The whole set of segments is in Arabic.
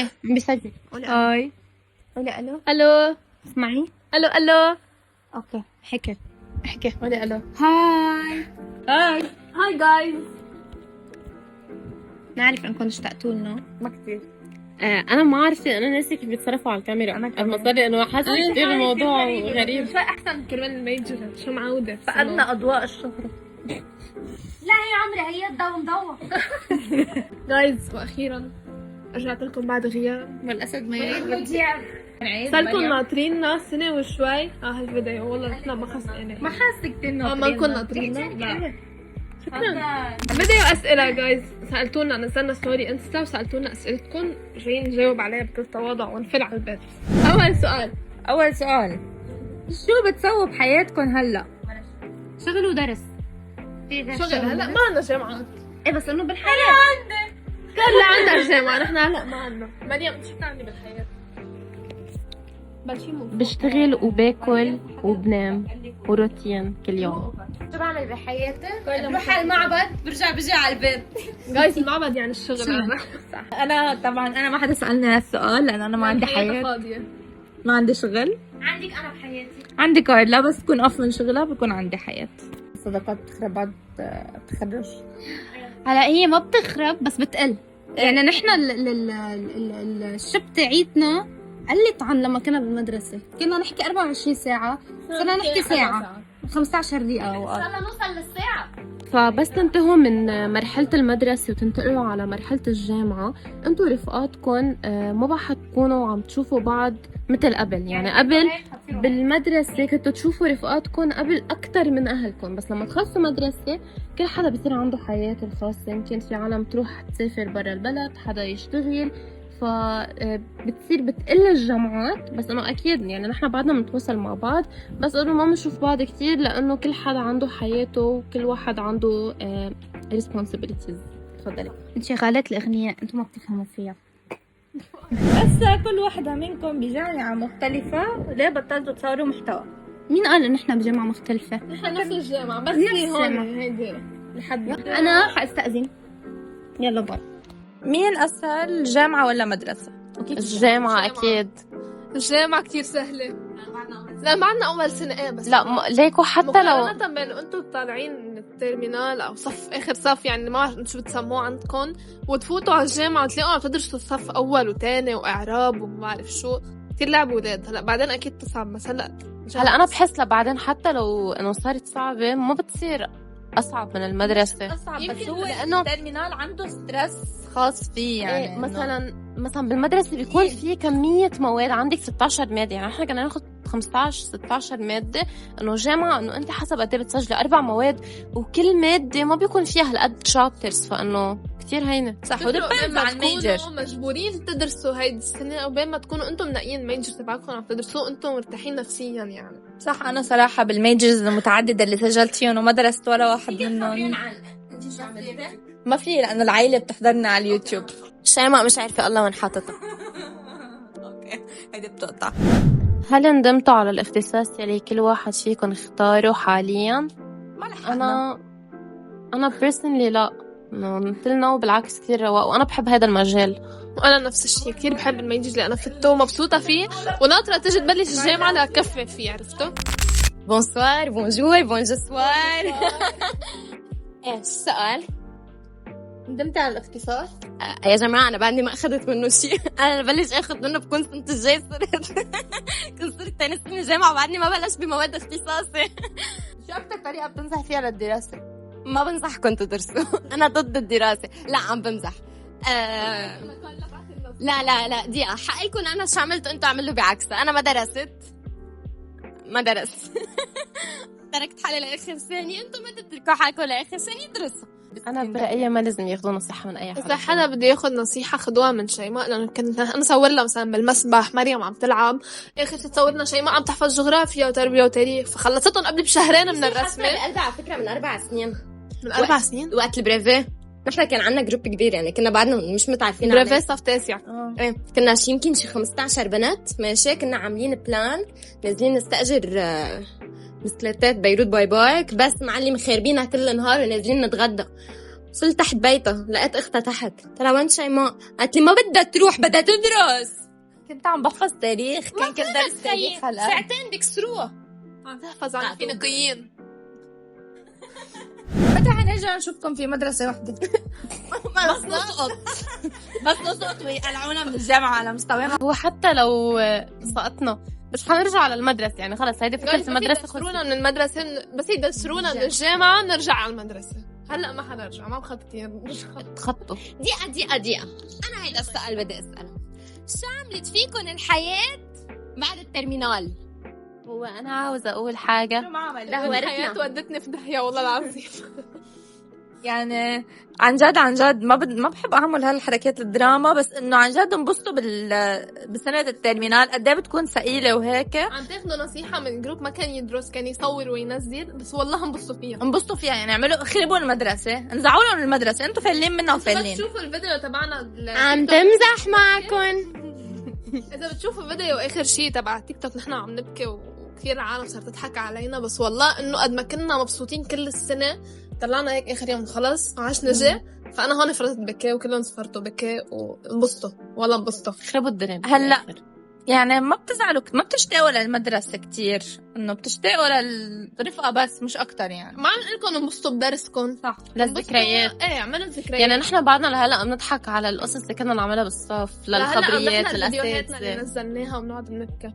ايه عم بسجل. هاي. قولي الو. الو. اسمعي. الو الو. اوكي حكي. احكي. قولي الو. هاي. هاي. هاي جايز. نعرف انكم اشتقتوا لنا. ما كتير. انا ما عارفه، انا ناسي كيف بيتصرفوا على الكاميرا. انا صار لي انه حاسه كثير الموضوع غريب. شوي احسن كرمال الميجر شو معوده. فقدنا اضواء الشهرة. لا يا عمري هي الضوء مضوى. جايز واخيرا رجعت لكم بعد غياب. والاسد ما صاركم ناطريننا سنه وشوي. هالفيديو والله نحن ما خسرنا. ما حاسه كثير ما كنا ناطريننا. لا شكرا. فيديو اسئله جايز، سالتونا، نزلنا ستوري انستا وسالتونا اسئلتكم، جايين نجاوب عليها بكل تواضع ونفل على البيت. أول سؤال شو بتسووا بحياتكم هلا؟ شغل ودرس. شغل هلا ما عندنا جامعات. ايه بس انه بالحياة كان لا عندنا جامعة، نحن هلا ما عندنا. مريم شو بتعملي بالحياة؟ بلشي بشتغل وباكل وبنام وروتين كل يوم. شو بعمل بحياتي؟ بروح على المعبد بجي على البيت. جايز المعبد يعني الشغل هذا. صح. أنا ما حدا سألني هالسؤال لأن أنا ما عندي حياة، فاضية. ما عندي شغل. عندك أنا بحياتي. عندي كارلا بس تكون أوف من شغلها بكون عندي حياة. صداقات بتخرب بعد التخرج. هلا هي ما بتخرب بس بتقل. يعني نحن الشب تاعيتنا قلت عن لما كنا بالمدرسة. كنا نحكي 24 ساعة، صرنا نحكي ساعة 15 دقيقة أوقات. صرنا نوصل للساعة. فبس تنتهوا من مرحلة المدرسة وتنتقلوا على مرحلة الجامعة، انتوا رفقاتكم ما بقى حتكونوا عم تشوفوا بعض مثل قبل. يعني قبل بالمدرسة كنتوا تشوفوا رفقاتكم قبل أكتر من أهلكم، بس لما تخلصوا مدرسة كل حدا بصير عنده حياته الخاصة. يمكن في عالم تروح تسافر برا البلد، حدا يشتغل، فبتصير بتقل الجامعات. بس انه اكيد يعني نحن بعدنا بنتواصل مع بعض، بس انه ما بنشوف بعض كتير لانه كل حدا عنده حياته وكل واحد عنده responsibilities. تفضلي. انشغالات الأغنياء انتم ما بتفهموا فيها. بس كل واحدة منكم بجامعة مختلفة، ليه بطلتوا تصوروا محتوى؟ مين قال انه احنا بجامعة مختلفة؟ نحن نفس الجامعة بس نفس هي هون الجامعة. هيدي لحد انا حاستأذن. يلا باي. مين أسهل جامعة ولا مدرسة؟ الجامعة أكيد. الجامعة كتير سهلة. لا ما عندنا أول سنة إيه بس. لا ليكو حتى لو مقارنة بين انتم طالعين من الترمينال او صف اخر صف، يعني ما بعرف شو بتسموه عندكم، وتفوتوا على الجامعة وتلاقوا عم تدرسوا صف اول وثاني واعراب وما بعرف شو، كثير لعب ولاد. هلا بعدين اكيد تصعب، بس هلا انا بحس لبعدين حتى لو انه صارت صعبة ما بتصير اصعب من المدرسة. أصعب بس يمكن هو لأنه الترمينال عنده ستريس خاص فيه. يعني إيه مثلا بالمدرسة بيكون في كمية مواد، عندك 16 مادة، يعني احنا كنا ناخد 15 16 مادة. انه جامعة انه انت حسب قد ايه بتسجلي 4 مواد، وكل مادة ما بيكون فيها هالقد شابترز، فانه كتير هينة. صح. ودبنز على الميجر. مجبورين تدرسوا هيدي السنة، او بين ما تكونوا انتم منقيين الميجر تبعكم عم تدرسوه انتم مرتاحين نفسيا. يعني صح. أنا صراحة بالميجرز المتعددة اللي سجلت فيهم وما درست ولا واحد منهم. ما في لأنه العائلة بتحضرنا على اليوتيوب. شيماء مش عارفة الله وين حاطتها. اوكي هيدي بتقطع. هل ندمتوا على الاختصاص يلي كل واحد فيكم اختاره حاليا؟ ما لحقنا. انا personally لا، مثلنا وبالعكس كثير رواق، وانا بحب هذا المجال. وانا نفس الشيء كثير بحب الميجر اللي انا فته ومبسوطة فيه، وناطرة تجي تبلش الجامعة لأكفي فيه. عرفتوا؟ بونسوار بونجور بونجسوار. ايه السؤال؟ ندمت على الاختصاص؟ يا جماعة أنا بعدني ما أخذت منه شيء. أنا بلش أخذ منه بكون سنة الجاي كنت صرت تاني سنة جامعة وبعدني ما بلش بمواد اختصاصي. شو أكتر طريقة بتنصح فيها للدراسة؟ ما بنصحكم تدرسوا. أنا ضد الدراسة. لا عم بمزح. لا دقيقة، حقيكم أنا شو عملت أنتوا عملوا بعكسها. أنا ما درست. تركت حالي لآخر ثانية، أنتوا ما تتركوا حالكم لآخر ثانية، درسوا. أنا برأيي ما لازم ياخذوا نصيحة من أي حدا. إذا حدا بده ياخذ نصيحة خدوها من شيماء، لأنه كنت أنا صور لها مثلا بالمسبح مريم عم تلعب، آخر شي تصورنا شيماء عم تحفظ جغرافيا وتربية وتاريخ، فخلصتهم قبل بشهرين من الرسمة. بقلبها على فكرة من 4 سنين. من 4 سنين؟ وقت البريفي نحن كان عندنا جروب كبير، يعني كنا بعدنا مش متعرفين بريفي صف تاسع. ايه كنا يمكن شي 15 بنات ماشي. كنا عاملين بلان نازلين نستأجر مسلاتات بيروت باي بايك، بس معلم خاربينها كل نهار ونازلين نتغدى. وصلت تحت بيتها لقيت اختها تحت، ترى وين شيماء؟ قالت لي ما بدها تروح بدها تدرس. كنت عم بحفظ تاريخ، كان كنت درس تاريخ هلا ساعتين بيكسروها. عم تحفظ عن الفينيقيين. متى حنرجع نشوفكم في مدرسة واحدة؟ بس نسقط بس نسقط ويقلعونا من الجامعة على مستوانا. هو حتى لو سقطنا مش حنرجع على المدرسة، يعني خلص هيدي فكرة المدرسة يدسرونا من المدرسة، بس يدسرونا من الجامعة نرجع على المدرسة. هلا ما حنرجع، ما بخطي تخطوا. دقيقة أنا هيدا السؤال بدي أسأله، شو عملت فيكم الحياة بعد الترمينال؟ هو أنا عاوزة أقول حاجة، الحياة ودتني في داهية والله العظيم. يعني عن جد ما بحب اعمل هالحركات الدراما، بس انه عن جد انبسطوا بسنة الترمينال قد ايه بتكون ثقيلة وهيك. عم تاخذوا نصيحة من جروب ما كان يدرس، كان يصور وينزل، بس والله انبسطوا فيها يعني عملوا خربوا المدرسة، انزعوا لهم المدرسة، انتوا فالين منا وفالين. بس تشوفوا الفيديو تبعنا عم تمزح معكم. اذا بتشوفوا فيديو اخر شيء تبع تيك توك نحن عم نبكي وكثير عالم صارت تضحك علينا، بس والله انه قد ما كنا مبسوطين كل السنة طلعنا هيك اخر يوم خلص عاش نجي، فانا هون فرطت بكي وكلهم صفرتوا بكي وانبسطوا والله انبسطوا. خربوا الدرب هلا يعني ما بتزعلوا، ما بتشتاقوا للمدرسة كتير، انه بتشتاقوا للرفقة بس مش اكتر. يعني ما عم نقول لكم انبسطوا بدرسكم، صح، للذكريات. ايه عملوا ذكريات. يعني نحن بعدنا لهلا بنضحك على القصص اللي كنا نعملها بالصف، للخبريات للفيديوهاتنا اللي للاساتذة. نزلناها وبنقعد بنبكي.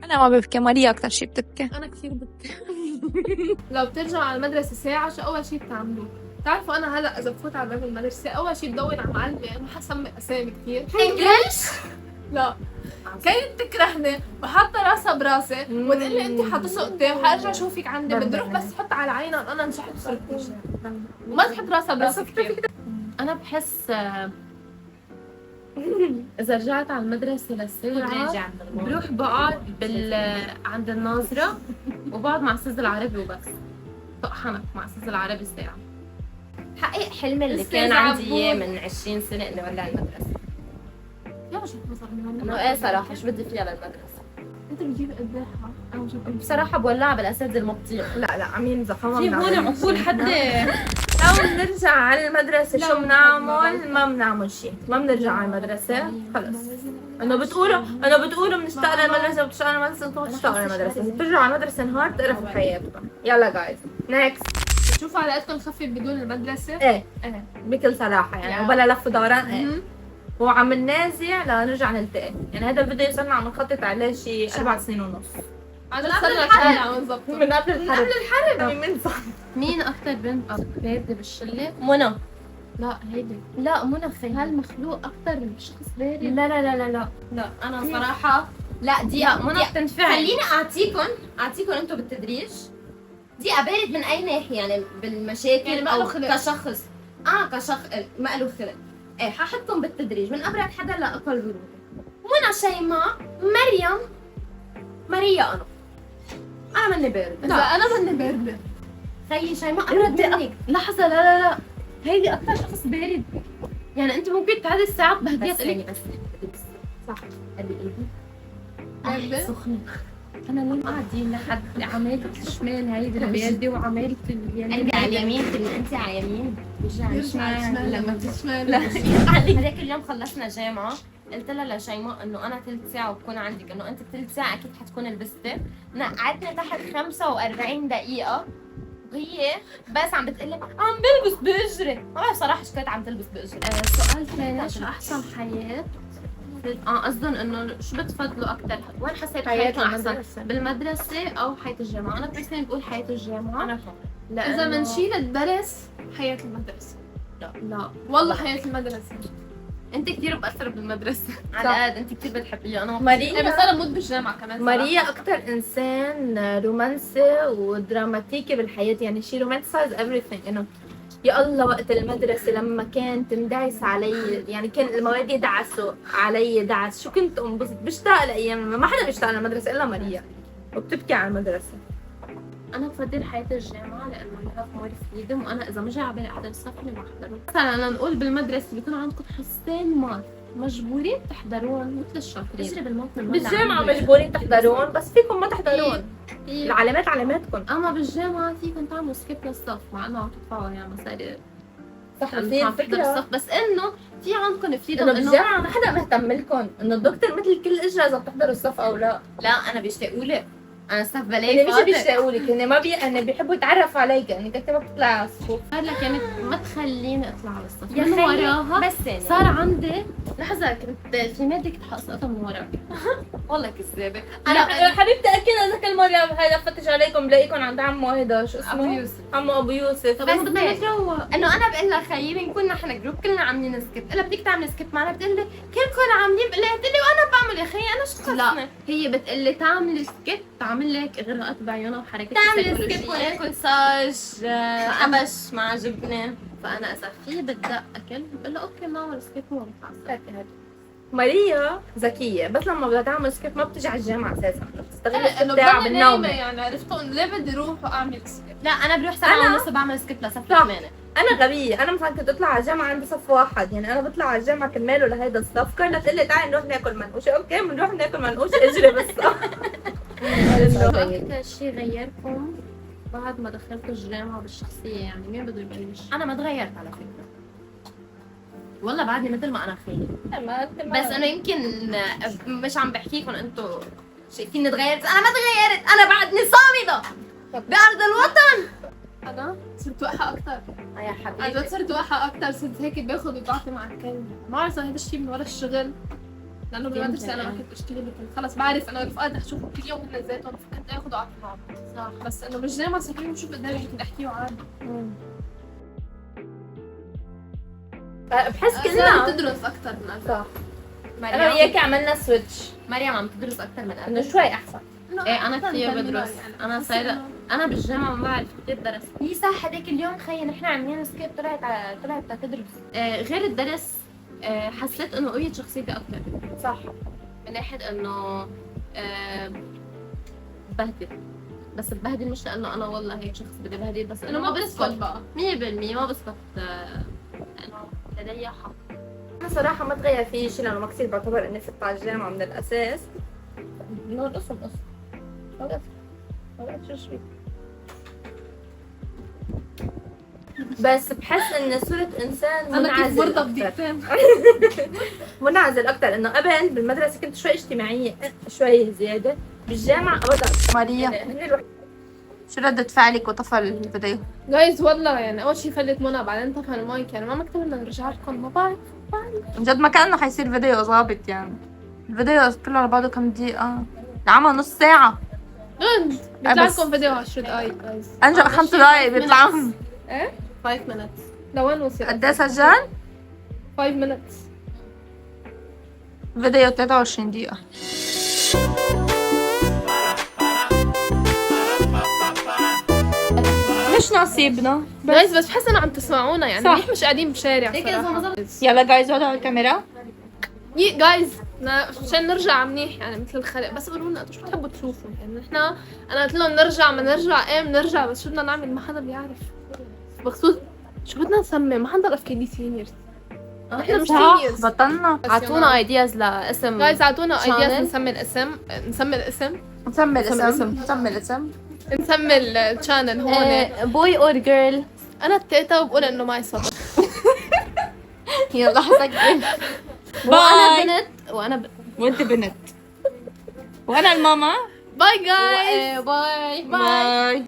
انا ما ببكي، ماريا اكتر شي بتبكي. انا كثير ببكي. لو بترجعوا على المدرسة ساعة شو اول شيء بتعملوه؟ بتعرفوا انا هلا اذا بفوت على باب المدرسة اول شيء بدور على معلمة، انا حسمي اسامي كثير. انجلش؟ لا كانت تكرهني وحاطه راسها براسي وتقول لي انت حتسقطي وحارجع اشوفك عندي، بدي اروح بس حط على عينها انا نجحت وصرت وما تحط راسها براسي كثير. انا بحس اذا رجعت على المدرسة للساعة بروح بقعد عند الناظرة وبقعد مع استاذ العربي وبس، طق حنك مع استاذ العربي ساعة. حقق حلمي اللي كان عندي اياه من 20 سنة اني ولع المدرسة. يا وجهة نظر انه ايه صراحة شو بدي فيها للمدرسة؟ انت بتجيب قديها؟ انا وجهة بصراحة بولعها بالاساتذة المبطيء. لا عم يمزح، في هون عقول حد. لو بنرجع على المدرسة شو بنعمل؟ ما بنعمل شيء، ما بنرجع على المدرسة خلص. انه بتقولوا بنشتاق للمدرسة وبتشتاق للمدرسة، انتوا بتشتاقوا للمدرسة، بترجعوا على المدرسة نهار تقرفوا بحياتكم. يلا جايز نيكست. شوفوا علاقتكم خفيف بدون المدرسة؟ ايه بكل صراحة يعني وبلا لف ودوران. ايه وعم ننازع لنرجع نلتقي، يعني هذا الفيديو صرنا عم نخطط عليه شي 4 سنين ونص. عاد صرنا شهر بالضبط من قبل الحرب. يعني من صح. مين اكثر بنت باردة بالشلة؟ منى. لا هيدي لا منى خيال. هالمخلوق اكثر شخص بارد. لا انا صراحه لا دي منى بتنفعل. خليني اعطيكم انتم بالتدريج. دي بارد من اي ناحيه؟ يعني بالمشاكل يعني او كشخص؟ كشخص ما له خلق. ايه ححطكم بالتدريج من ابرد حدا لاقل بروده. منى، شيماء، مريم، ماريا. انا ماني بارده. لا انا ماني بارده. خيي شيماء ابرد منك. لحظة لا هيدي اكثر شخص بارد. يعني انت ممكن تعدي الساعة بهدية تقولي بس صح قد ايدي سخنة. انا لين قاعدين لحد عمالة الشمال هيدي اللي بيدي وعمالة اليمين. انت على اليمين، انت على اليمين. شمال لما بتشمال. لا هذاك اليوم خلصنا جامعة، قلت لها لشيماء انه انا ثلث ساعة وبكون عندك، انه انت ثلث ساعة اكيد حتكون لبستي. قعدنا تحت 45 دقيقة وهي بس عم بتقلي عم بلبس بأجري. ما بعرف صراحة شو كانت عم تلبس بأجري. سؤال ثاني، شو احسن حياة؟ قصدن انه شو بتفضلوا اكثر؟ وين حسيت حياتكم احسن؟ بالمدرسة او حياة الجامعة؟ انا بس بقول حياة الجامعة. انا اذا بنشيل الدرس حياة المدرسة. لا والله حياة المدرسة. انت كثير مقصرة بالمدرسة. على قد انت كثير بتحبيها. انا ماريا بس انا بموت بالجامعة كمان. ماريا اكثر انسان رومانسي ودراماتيكي بالحياة، يعني شي رومانسايز everything. انه يا الله وقت المدرسة لما كان تندعس علي، يعني كان المواد يدعسوا علي دعس، شو كنت انبسط. بشتاق لايام ما حدا بيشتاق للمدرسة الا ماريا، وبتبكي على المدرسة. انا بفضل حياة الجامعة لانه بخاف مور فريدم، وانا اذا ما جاي على بالي احضر الصف اللي ما احضره. مثلا نقول بالمدرسة بيكون عندكم حصتين ماث مجبورين تحضرون مثل الشاطرين. تجري بالموت بالجامعة مجبورين تحضرون، بس فيكم ما تحضرون. العلامات علاماتكم. اما بالجامعة فيكم تعملوا سكيب للصف مع انه عم تدفعوا يعني مصاري. صح، عم في تحضر الفكرة الصف، بس انه في عندكم فريدم انه بالجامعة ما حدا مهتم لكم انه الدكتور مثل كل اجرة اذا بتحضروا الصف او لا. لا انا بيشتاقوا لي، انا الصف هن بلاقي مش بيشتاقوا لك، هن بيحبوا يتعرفوا عليك انك انت ما بتطلع على الصفوف. لك يعني ما تخليني اطلع على الصف يا من خيي، وراها. بس يعني صار عندي لحظة كنت في مادة كنت حاسقطها من ورا والله كذابة. انا حبيبتي اكيد هذاك المرة هيدا فتش عليكم بلاقيكم عند عمو هيدا شو اسمه؟ أبو يوسف. عمو ابو يوسف. طب بدنا نتروق انه انا بقول لها خيي بنكون نحن جروب كلنا عاملين سكيب، قلها بدك تعملي سكيب معنا؟ بتقول لي كلكم عاملين، بقول لها لي وانا بعمل يا خيي انا شو خصني؟ لا هي بتقول لي تعملي سكيب، تعمل لك اغراءات بعيونها وحركات تعملي سيكولوجية. سكيب وناكل ساج حبش مع جبنة. فانا اذا في بدها اكل بقول لها اوكي بنعمل سكيب وما بتعصب. ماريا ذكية بس لما بدها تعمل سكيب ما بتجي على الجامعة اساسا، بتستغل انه السكيب تاعها بضلني بالنوم. نايمة يعني عرفتوا انه ليه بدي اروح واعمل سكيب. لا انا بروح أنا- 7:30 بعمل سكيب لصف صح. 8. انا غبية، انا مثلا كنت اطلع على الجامعة عندي صف واحد، يعني انا بطلع على الجامعة كرماله لهيدا الصف، كارلا تقول لي تعي نروح ناكل منقوشة، اوكي بنروح ناكل منقوشة اجري بس. اكثر شيء غيركم بعد ما دخلت الجامعة بالشخصية، يعني مين بده يبلش؟ انا ما تغيرت على فكرة، والله بعدني مثل ما انا خيي، بس انه يمكن مش عم بحكيكم انتم شايفيني تغيرت، انا ما تغيرت، انا بعدني صامدة بأرض الوطن. انا صرت واقعة اكثر، يا عن حبيبي جد صرت واقعة اكثر، صرت هيك باخذ وبعطي مع الكلمة. ما بعرف اذا هذا الشيء من ورا الشغل، لانه بالمدرسة انا ما كنت اشتغل، كنت خلص بعرف انه رفقات رح اشوفهم كل يوم هن ذاتهم، فكنت اخذ واعطي معهم. صح. بس انه بالجامعة صار فيهم شوف قدامي كنت احكيه عادي. بحس صارت كلنا تدرس اكثر من قبل. صح. انا وياك عملنا سويتش مريم عم تدرس اكثر من انه قبل. شوي احسن. ايه انا كثير يعني بدرس، انا بحس صايرة إنه- انا بالجامعة ما بعرف كثير درس. هي صح هذاك اليوم خيي نحن عاملين سكيب طلعت تدرس. غير الدرس حسيت انه قويت شخصيتي اكثر. صح. من ناحية انه بهدل، بس ببهدل مش لانه انا والله هيك شخص بدي بهدل، بس انه ما بسكت بقى. 100% ما بسكت لانه لدي حق. انا صراحة ما تغير في شيء لانه ما كثير بعتبر اني فت على الجامعة من الاساس. انه القسم خلص شو شوي. بس بحس ان صرت انسان انا كيف منعزل برضى اكثر. بدقيقتين. منعزل اكثر، انه قبل بالمدرسة كنت شوي اجتماعية شوي زيادة، بالجامعة ابدا. ماريا شو ردة فعلك وطفى الفيديو؟ جايز والله يعني اول شيء خلت منى بعدين طفى المايك، يعني ما مكتوب لنا نرجع لكم، ما بعرف. من جد ما كأنه حيصير فيديو ظابط يعني. الفيديو كله على بعضه كم دقيقة؟ العمل نص ساعة. جد بيطلع بس- لكم فيديو 10 دقايق جايز. أنجا 5 دقايق بيطلعوا. 5 minutes لوين وصل؟ قد ايه سجل؟ 5 minutes. فيديو 23 دقيقة. مش نصيبنا. جايز بس بحس انه عم تسمعونا، يعني صح. منيح مش قاعدين بشارع صراحة. يلا جايز وضعوا الكاميرا. جايز عشان نرجع منيح يعني مثل الخلق، بس قولوا لنا انتوا شو بتحبوا تشوفوا، يعني نحن انا قلت لهم نرجع ما نرجع، ايه بنرجع، بس شو بدنا نعمل ما حدا بيعرف. بخصوص شو بدنا نسمي، ما حنضل افكاري سينيورز، نحن مش صح سينيورز. بطلنا. اعطونا ايدياز لاسم. جايز اعطونا channel. ايدياز نسمي الاسم، نسمي الاسم، نسمي نسمي الاسم. نسمي الاسم. نسمي الشانل هون. بوي اور جيرل. انا التيتا وبقول انه معي صبر. يلا حسكر. وانا بنت وانا وانت بنت. وانا الماما. باي جايز. باي باي.